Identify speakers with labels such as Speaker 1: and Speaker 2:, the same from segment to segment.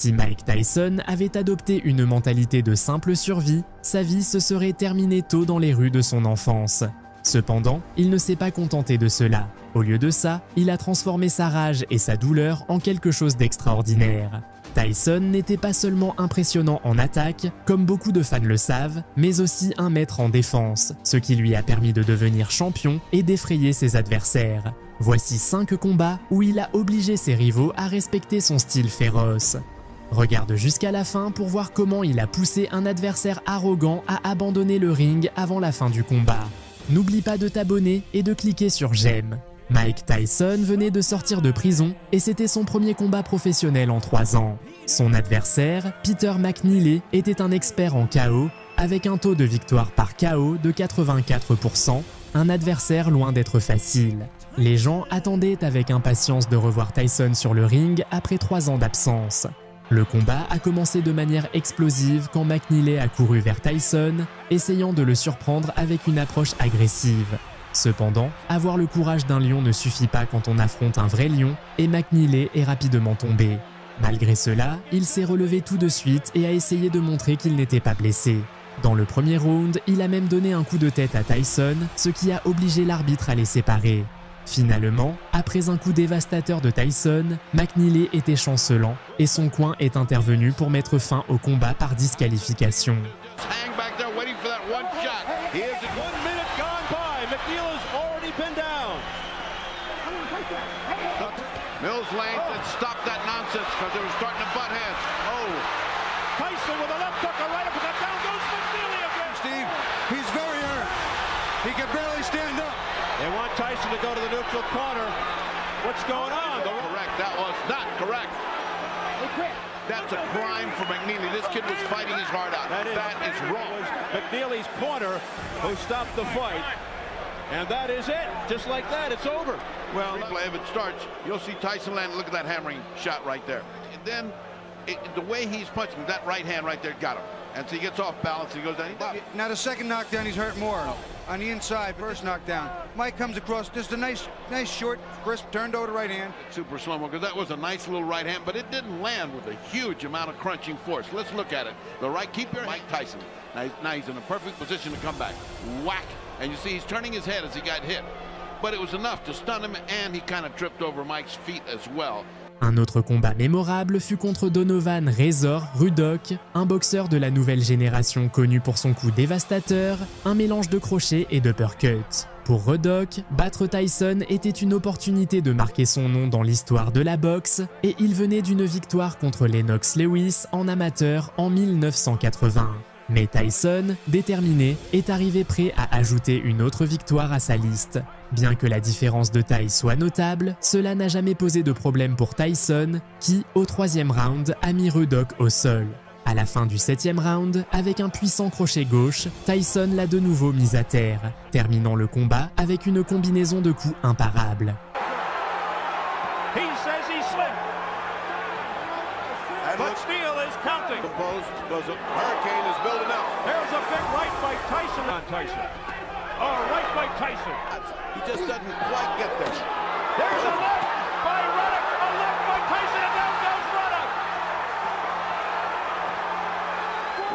Speaker 1: Si Mike Tyson avait adopté une mentalité de simple survie, sa vie se serait terminée tôt dans les rues de son enfance. Cependant, il ne s'est pas contenté de cela. Au lieu de ça, il a transformé sa rage et sa douleur en quelque chose d'extraordinaire. Tyson n'était pas seulement impressionnant en attaque, comme beaucoup de fans le savent, mais aussi un maître en défense, ce qui lui a permis de devenir champion et d'effrayer ses adversaires. Voici 5 combats où il a obligé ses rivaux à respecter son style féroce. Regarde jusqu'à la fin pour voir comment il a poussé un adversaire arrogant à abandonner le ring avant la fin du combat. N'oublie pas de t'abonner et de cliquer sur j'aime. Mike Tyson venait de sortir de prison et c'était son premier combat professionnel en 3 ans. Son adversaire, Peter McNeeley, était un expert en KO avec un taux de victoire par KO de 84%, un adversaire loin d'être facile. Les gens attendaient avec impatience de revoir Tyson sur le ring après 3 ans d'absence. Le combat a commencé de manière explosive quand McNeeley a couru vers Tyson, essayant de le surprendre avec une approche agressive. Cependant, avoir le courage d'un lion ne suffit pas quand on affronte un vrai lion et McNeeley est rapidement tombé. Malgré cela, il s'est relevé tout de suite et a essayé de montrer qu'il n'était pas blessé. Dans le premier round, il a même donné un coup de tête à Tyson, ce qui a obligé l'arbitre à les séparer. Finalement, après un coup dévastateur de Tyson, McNeeley était chancelant et son coin est intervenu pour mettre fin au combat par disqualification.
Speaker 2: Mills Lane said stop that nonsense because they were starting to butt heads. Oh. Tyson with a left hook, a right uppercut, down goes McNeeley again. Steve, he's very hurt. He can barely stand up. They want Tyson to go to the neutral corner. What's going on? Correct, that was not correct. That's a crime for McNeeley. This kid was fighting his heart out. That is wrong. It was McNeeley's corner who stopped the fight. And that is it. Just like that, it's over. Well, if it starts, you'll see Tyson land. Look at that hammering shot right there. And then the way he's punching, that right hand right there got him. And so he gets off balance and he goes down.
Speaker 3: Now the second knockdown, he's hurt more. On the inside, first knockdown. Mike comes across, just a nice short, crisp, turned over the right hand.
Speaker 2: Super slow-mo, because that was a nice little right hand, but it didn't land with a huge amount of crunching force. Let's look at it. The right, keep your Mike Tyson. Now he's in a perfect position to come back. Whack. And you see he's turning his head as he got hit. But it was enough to stun him, and he kind of tripped over Mike's feet as well.
Speaker 1: Un autre combat mémorable fut contre Donovan Razor Rudock, un boxeur de la nouvelle génération connu pour son coup dévastateur, un mélange de crochet et d'uppercut. Pour Rudock, battre Tyson était une opportunité de marquer son nom dans l'histoire de la boxe, et il venait d'une victoire contre Lennox Lewis en amateur en 1980. Mais Tyson, déterminé, est arrivé prêt à ajouter une autre victoire à sa liste. Bien que la différence de taille soit notable, cela n'a jamais posé de problème pour Tyson, qui, au 3e round, a mis Rudock au sol. À la fin du 7e round, avec un puissant crochet gauche, Tyson l'a de nouveau mis à terre, terminant le combat avec une combinaison de coups imparables.
Speaker 2: But Steele is counting. Because a hurricane is building up. There's a big right by Tyson on Tyson. Oh, right by Tyson. He just doesn't quite get there. There's a left by Ruddock. A left by Tyson, and down goes Ruddock.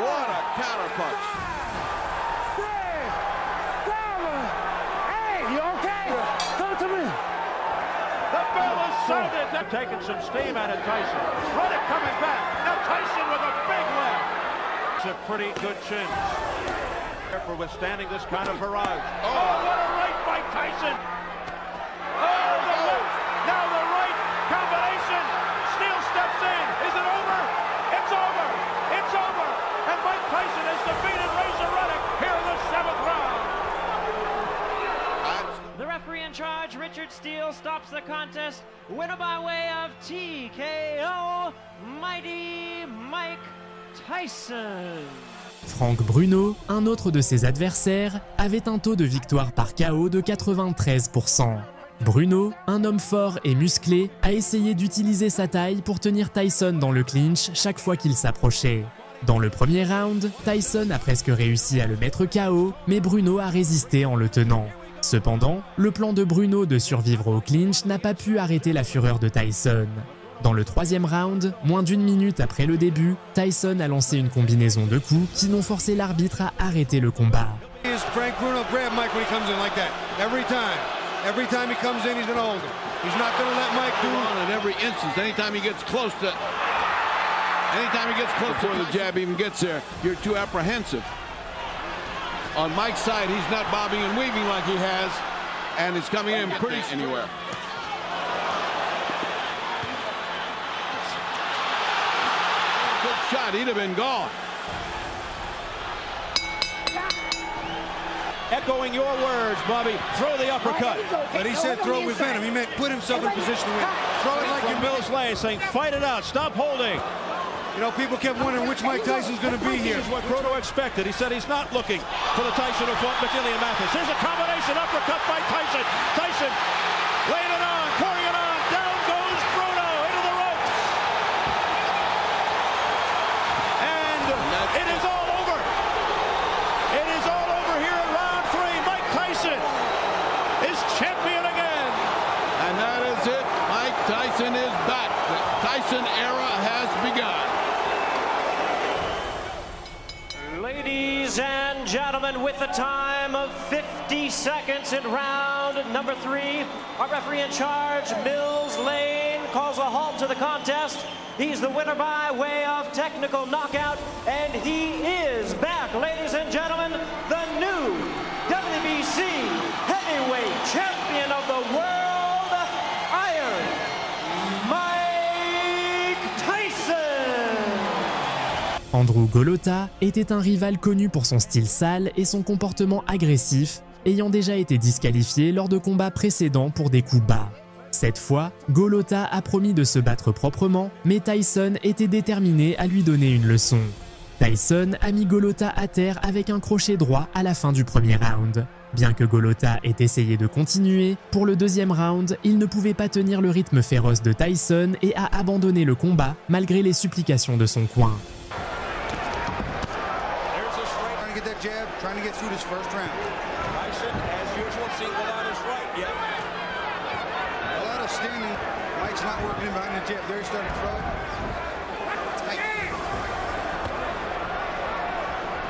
Speaker 2: What a counterpunch. Hey, you okay? Come to me. The bell is sounded. They're taking some steam out of Tyson. Ruddock coming back. Now Tyson with a big left. It's a pretty good chin. For withstanding this kind of barrage. Oh, what a right by Tyson. Oh, the left. Now the right combination. Steele steps in. Is it over? It's over. It's over. And Mike Tyson has defeated Razor Ruddock here in the 7th round.
Speaker 4: The referee in charge, Richard Steele, stops the contest. Winner by way of TKO, Mighty Mike Tyson.
Speaker 1: Frank Bruno, un autre de ses adversaires, avait un taux de victoire par KO de 93%. Bruno, un homme fort et musclé, a essayé d'utiliser sa taille pour tenir Tyson dans le clinch chaque fois qu'il s'approchait. Dans le premier round, Tyson a presque réussi à le mettre KO, mais Bruno a résisté en le tenant. Cependant, le plan de Bruno de survivre au clinch n'a pas pu arrêter la fureur de Tyson. Dans le troisième round, moins d'une minute après le début, Tyson a lancé une combinaison de coups qui n'ont forcé l'arbitre à arrêter le combat.
Speaker 3: Frank Bruno grab Mike when he comes in like that. Every time. Every time he comes in, he's going to hold him. He's not going to let Mike do it.
Speaker 2: In every instance, anytime he gets close to the jab even gets there, you're too apprehensive. On Mike's side, he's not bobbing and weaving like he has, and it's coming in pretty anywhere. Good shot, he'd have been gone.
Speaker 5: Echoing your words, Bobby, throw the uppercut.
Speaker 3: But he said throw with venom. He meant put himself in position to win. Throw it like
Speaker 5: Bill Slay saying, fight it out, stop holding.
Speaker 3: You know, people kept wondering which Mike Tyson's going to be here.
Speaker 5: This is what Grotto expected. He said he's not looking for the Tyson who fought McNeely and Mathis. Here's a combination uppercut by Tyson. Tyson laying it on, pouring it on. Down goes Grotto into the ropes. And it is all over. It is all over here in round 3. Mike Tyson is champion again.
Speaker 2: And that is it. Mike Tyson is back. The Tyson era has begun.
Speaker 4: Ladies and gentlemen, with a time of 50 seconds in round number 3, our referee in charge, Mills Lane, calls a halt to the contest. He's the winner by way of technical knockout, and he is back, ladies and gentlemen, the new WBC heavyweight champion of the world, Iron Mike Tyson.
Speaker 1: Andrew Golota était un rival connu pour son style sale et son comportement agressif, ayant déjà été disqualifié lors de combats précédents pour des coups bas. Cette fois, Golota a promis de se battre proprement, mais Tyson était déterminé à lui donner une leçon. Tyson a mis Golota à terre avec un crochet droit à la fin du premier round. Bien que Golota ait essayé de continuer, pour le deuxième round, il ne pouvait pas tenir le rythme féroce de Tyson et a abandonné le combat malgré les supplications de son coin.
Speaker 3: Jab, trying to get through this first round.
Speaker 5: Tyson, as usual, seeing without his right. Yeah.
Speaker 3: A lot of standing. Mike's not working in behind the jab. There he started to throw it. Tight.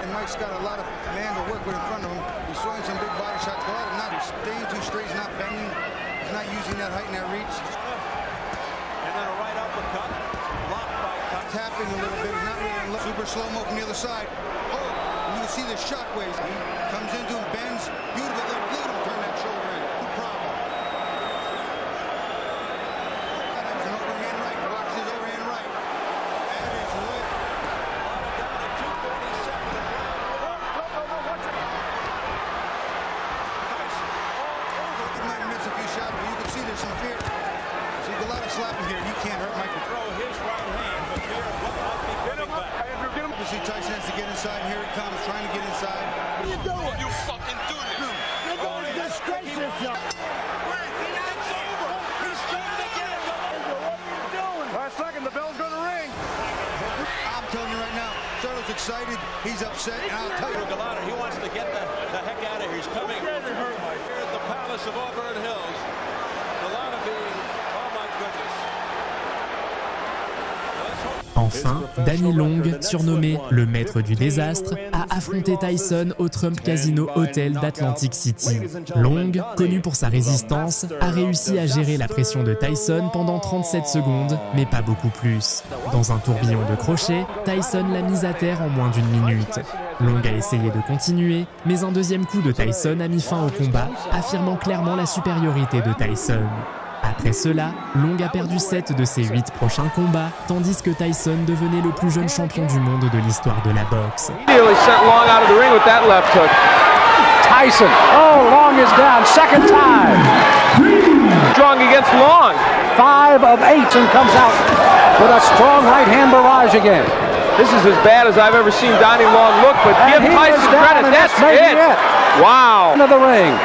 Speaker 3: And Mike's got a lot of man to work with in front of him. He's throwing some big body shots. Golota not staying too straight. He's not bending. He's not using that height and that reach.
Speaker 5: And then a right uppercut. Blocked by Tyson.
Speaker 3: Tapping a little bit. He's not really super slow-mo from the other side. Oh! You see the shockwaves. He comes into him, bends. Beautiful. Look at him turn that shoulder in. No problem. That's an overhand right. Watch his overhand right. That is lit.
Speaker 5: Down to 2:37. Tyson all over.
Speaker 3: He might miss a few shots, but you can see there's some fear. See, Golota slapping here. You can't hurt Mike.
Speaker 5: Throw his right hand, but fear of what might be coming back.
Speaker 3: You see Tyson has to get inside. Here it comes, trying to get inside.
Speaker 6: What are you doing? You fucking do this. You're going to disgrace yourself.
Speaker 5: It's over. He's starting again.
Speaker 6: What are you doing?
Speaker 3: Last second, the bell's going to ring. I'm telling you right now, Charlo's excited. He's upset, and I'll tell you.
Speaker 5: Golota, he wants to get the heck out of here. He's coming here at the Palace of Auburn Hills. Golota being, oh my goodness.
Speaker 1: Enfin, Danny Long, surnommé le maître du désastre, a affronté Tyson au Trump Casino Hotel d'Atlantic City. Long, connu pour sa résistance, a réussi à gérer la pression de Tyson pendant 37 secondes, mais pas beaucoup plus. Dans un tourbillon de crochets, Tyson l'a mise à terre en moins d'une minute. Long a essayé de continuer, mais un deuxième coup de Tyson a mis fin au combat, affirmant clairement la supériorité de Tyson. Après cela, Long a perdu 7 de ses 8 prochains combats, tandis que Tyson devenait le plus jeune champion du monde de l'histoire de la boxe.
Speaker 7: Tyson, oh, Long is down, second time. Strong against Long. 5 of 8 and comes out with a strong right hand barrage again.
Speaker 8: This is as bad as I've ever seen Donnie Long look, but give Tyson credit, that's it. Wow.
Speaker 7: Into the ring.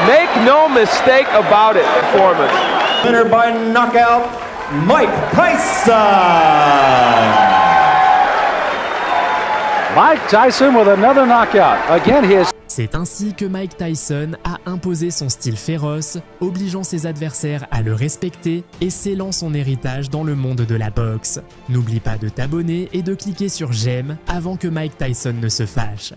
Speaker 8: Make no mistake about it, performance.
Speaker 9: Winner by knockout, Mike Tyson.
Speaker 7: Mike Tyson with another knockout. Again, his...
Speaker 1: C'est ainsi que Mike Tyson a imposé son style féroce, obligeant ses adversaires à le respecter et scellant son héritage dans le monde de la boxe. N'oublie pas de t'abonner et de cliquer sur j'aime avant que Mike Tyson ne se fâche.